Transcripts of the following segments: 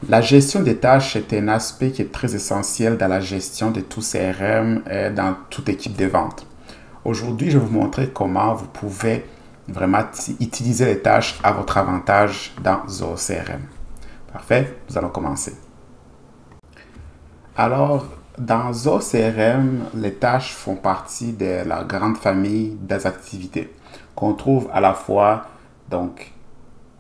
La gestion des tâches est un aspect qui est très essentiel dans la gestion de tout CRM et dans toute équipe de vente. Aujourd'hui, je vais vous montrer comment vous pouvez vraiment utiliser les tâches à votre avantage dans Zoho CRM. Parfait, nous allons commencer. Alors, dans Zoho CRM, les tâches font partie de la grande famille des activités qu'on trouve à la fois, donc,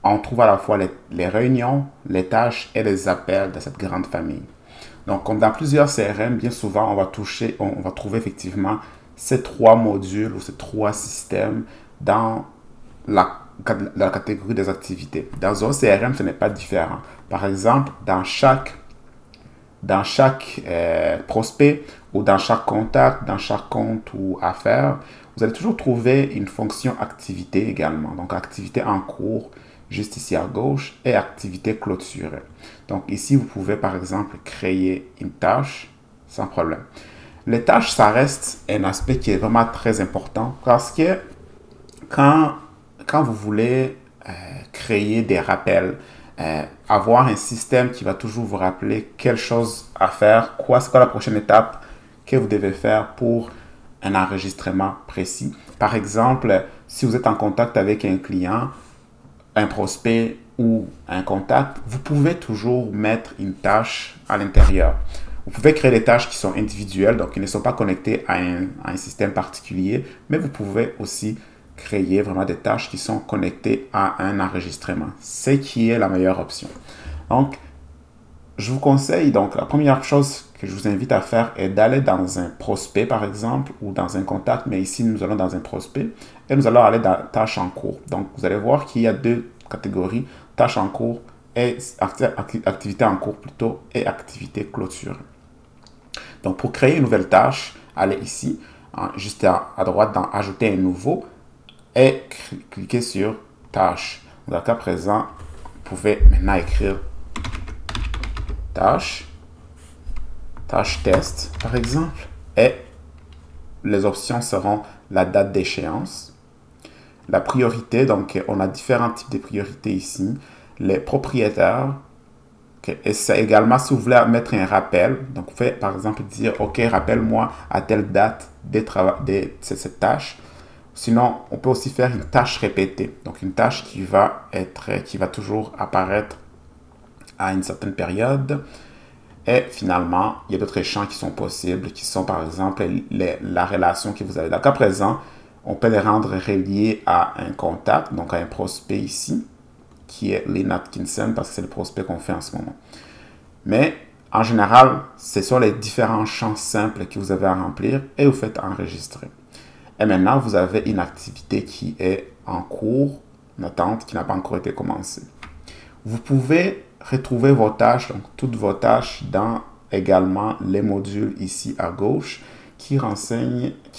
on trouve à la fois les réunions, les tâches et les appels de cette grande famille. Donc, comme dans plusieurs CRM, bien souvent, on va trouver effectivement ces trois modules ou ces trois systèmes dans la catégorie des activités. Dans Zoho CRM, ce n'est pas différent. Par exemple, dans chaque prospect ou dans chaque contact, dans chaque compte ou affaire, vous allez toujours trouver une fonction activité également. Donc, activité en cours, juste ici à gauche, et activité clôturée. Donc, ici, vous pouvez par exemple créer une tâche sans problème. Les tâches, ça reste un aspect qui est vraiment très important parce que quand vous voulez créer des rappels, avoir un système qui va toujours vous rappeler quelle chose à faire, c'est quoi la prochaine étape que vous devez faire pour un enregistrement précis. Par exemple, si vous êtes en contact avec un client, un prospect ou un contact, vous pouvez toujours mettre une tâche à l'intérieur. Vous pouvez créer des tâches qui sont individuelles, donc qui ne sont pas connectées à un système particulier, mais vous pouvez aussi créer vraiment des tâches qui sont connectées à un enregistrement, ce qui est la meilleure option. Donc, je vous conseille, donc la première chose que je vous invite à faire est d'aller dans un prospect par exemple ou dans un contact, mais ici nous allons dans un prospect et nous allons aller dans tâches en cours. Donc, vous allez voir qu'il y a deux catégories, tâches en cours et activité en cours plutôt et activité clôture. Donc, pour créer une nouvelle tâche, allez ici, juste à droite dans ajouter un nouveau et cliquez sur tâche. Dans le cas présent, vous pouvez maintenant écrire tâche test par exemple, et les options seront la date d'échéance, la priorité, donc on a différents types de priorités ici, les propriétaires, et ça également si vous voulez mettre un rappel, donc vous pouvez par exemple dire ok, rappelle-moi à telle date de cette tâche. Sinon, on peut aussi faire une tâche répétée, donc une tâche qui va toujours apparaître à une certaine période. Et finalement, il y a d'autres champs qui sont possibles, qui sont par exemple la relation que vous avez. Dans le cas présent, on peut les rendre reliés à un contact, donc à un prospect ici, qui est Lynn Atkinson, parce que c'est le prospect qu'on fait en ce moment. Mais en général, ce sont les différents champs simples que vous avez à remplir et vous faites enregistrer. Et maintenant, vous avez une activité qui est en cours, une attente qui n'a pas encore été commencée. Vous pouvez retrouver vos tâches, donc toutes vos tâches dans également les modules ici à gauche qui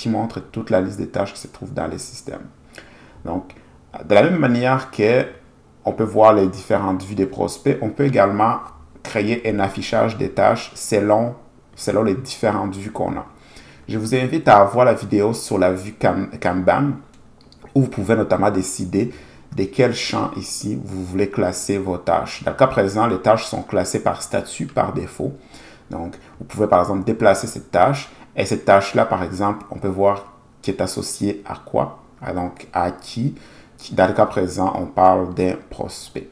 montrent toute la liste des tâches qui se trouvent dans les systèmes. Donc, de la même manière que on peut voir les différentes vues des prospects, on peut également créer un affichage des tâches selon les différentes vues qu'on a. Je vous invite à voir la vidéo sur la vue Kanban, où vous pouvez notamment décider de quel champ ici vous voulez classer vos tâches. Dans le cas présent, les tâches sont classées par statut par défaut. Donc, vous pouvez par exemple déplacer cette tâche. Et cette tâche-là, par exemple, on peut voir qui est associée à quoi, donc à qui. Dans le cas présent, on parle d'un prospect.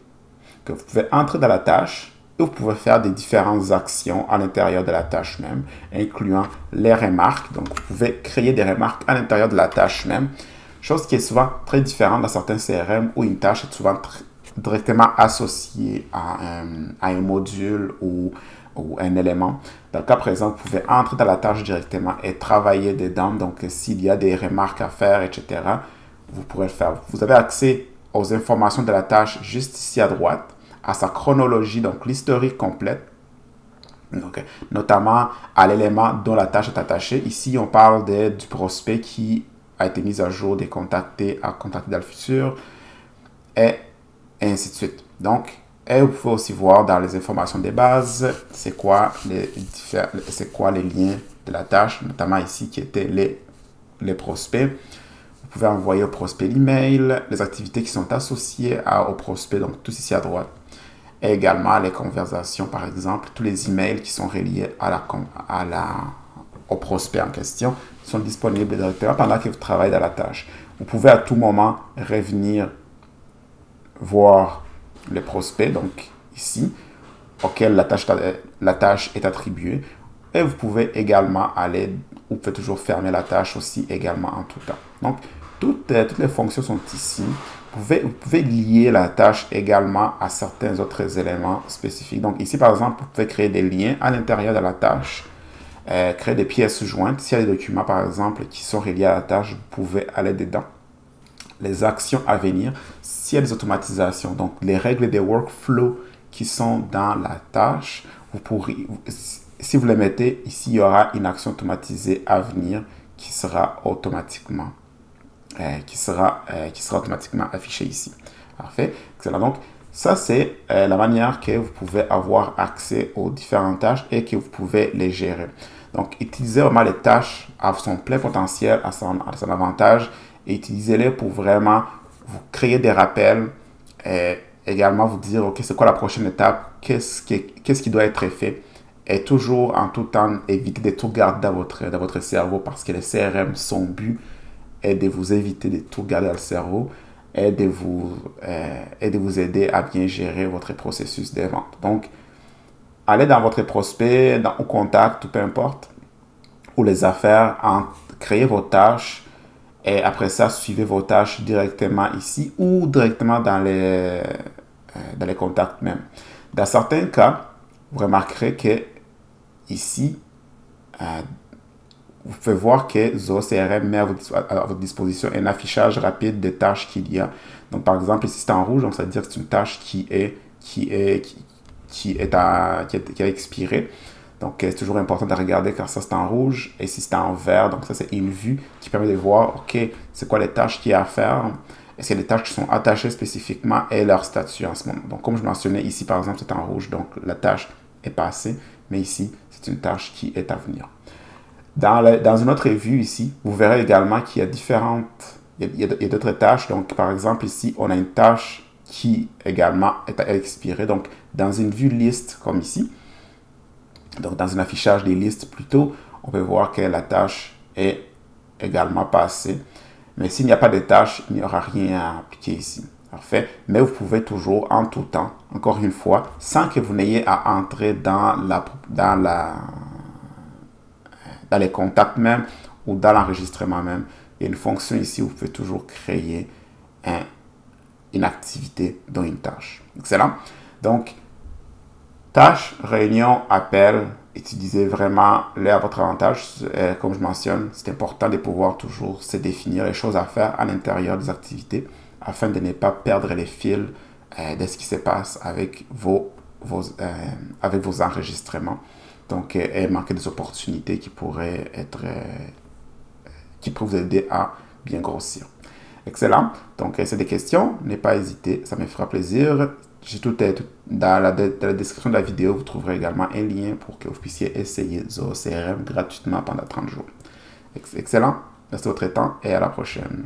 Que vous pouvez entrer dans la tâche et vous pouvez faire des différentes actions à l'intérieur de la tâche même, incluant les remarques. Donc, vous pouvez créer des remarques à l'intérieur de la tâche même, chose qui est souvent très différente dans certains CRM où une tâche est souvent directement associée à un module ou un élément. Dans le cas présent, vous pouvez entrer dans la tâche directement et travailler dedans. Donc, s'il y a des remarques à faire, etc., vous pourrez le faire. Vous avez accès aux informations de la tâche juste ici à droite, à sa chronologie, donc l'historique complète, donc, notamment à l'élément dont la tâche est attachée. Ici, on parle du prospect qui a été mis à jour, des contactés à contacter dans le futur, et ainsi de suite. Donc, et vous pouvez aussi voir dans les informations des bases, c'est quoi les liens de la tâche, notamment ici qui étaient les prospects. Vous pouvez envoyer au prospect l'email, les activités qui sont associées au prospect, donc tout ici à droite. et également les conversations, par exemple, tous les emails qui sont reliés au prospect en question sont disponibles directement pendant que vous travaillez dans la tâche. Vous pouvez à tout moment revenir voir le prospect, donc ici, auquel la tâche est attribuée. Et vous pouvez également aller, vous pouvez toujours fermer la tâche aussi également en tout temps. Donc, toutes les fonctions sont ici. Vous pouvez lier la tâche également à certains autres éléments spécifiques. Donc ici, par exemple, vous pouvez créer des liens à l'intérieur de la tâche, créer des pièces jointes. S'il y a des documents, par exemple, qui sont reliés à la tâche, vous pouvez aller dedans. Les actions à venir, s'il y a des automatisations, donc les règles des workflows qui sont dans la tâche, vous pourrez, si vous les mettez, ici, il y aura une action automatisée à venir qui sera automatiquement automatiquement affichée ici. Parfait. Excellent. Donc, ça, c'est la manière que vous pouvez avoir accès aux différentes tâches et que vous pouvez les gérer. Donc, utilisez vraiment les tâches à son plein potentiel, à son avantage, et utilisez-les pour vraiment vous créer des rappels et également vous dire, OK, c'est quoi la prochaine étape, qu'est-ce qui doit être fait, et toujours en tout temps éviter de tout garder dans votre cerveau parce que le CRM, son but est de vous éviter de tout garder dans le cerveau et de vous aider à bien gérer votre processus de vente. Donc, allez dans votre prospect, au contact, ou peu importe, ou les affaires, créez vos tâches et après ça, suivez vos tâches directement ici ou directement dans les contacts même. Dans certains cas, vous remarquerez que ici, vous pouvez voir que Zoho CRM met à votre disposition un affichage rapide des tâches qu'il y a. Donc, par exemple, ici, c'est en rouge, donc ça veut dire que c'est une tâche qui a expiré. Donc, c'est toujours important de regarder car ça, c'est en rouge. Et si c'est en vert, donc ça, c'est une vue qui permet de voir, OK, c'est quoi les tâches qu'il y a à faire. Est-ce qu'il y a des tâches qui sont attachées spécifiquement et leur statut en ce moment. Donc, comme je mentionnais, ici, par exemple, c'est en rouge. Donc, la tâche est passée. Mais ici, c'est une tâche qui est à venir. Dans une autre vue ici, vous verrez également qu'il y a il y a d'autres tâches. Donc, par exemple, ici, on a une tâche qui également est à expirer. Donc, dans une vue liste comme ici, donc dans un affichage des listes plutôt, on peut voir que la tâche est également passée. Mais s'il n'y a pas de tâche, il n'y aura rien à appliquer ici. Parfait. Mais vous pouvez toujours, en tout temps, encore une fois, sans que vous n'ayez à entrer dans les contacts même ou dans l'enregistrement même, il y a une fonction ici où vous pouvez toujours créer une activité dans une tâche. Excellent. Donc, tâche, réunion, appel, utilisez vraiment les à votre avantage. Comme je mentionne, c'est important de pouvoir toujours se définir les choses à faire à l'intérieur des activités afin de ne pas perdre les fils de ce qui se passe avec vos enregistrements. Donc, et manquer des opportunités qui pourraient vous aider à bien grossir. Excellent. Donc, c'est des questions. N'hésitez pas à hésiter. Ça me fera plaisir. Dans la description de la vidéo, vous trouverez également un lien pour que vous puissiez essayer Zoho CRM gratuitement pendant 30 jours. Excellent. Merci de votre temps et à la prochaine.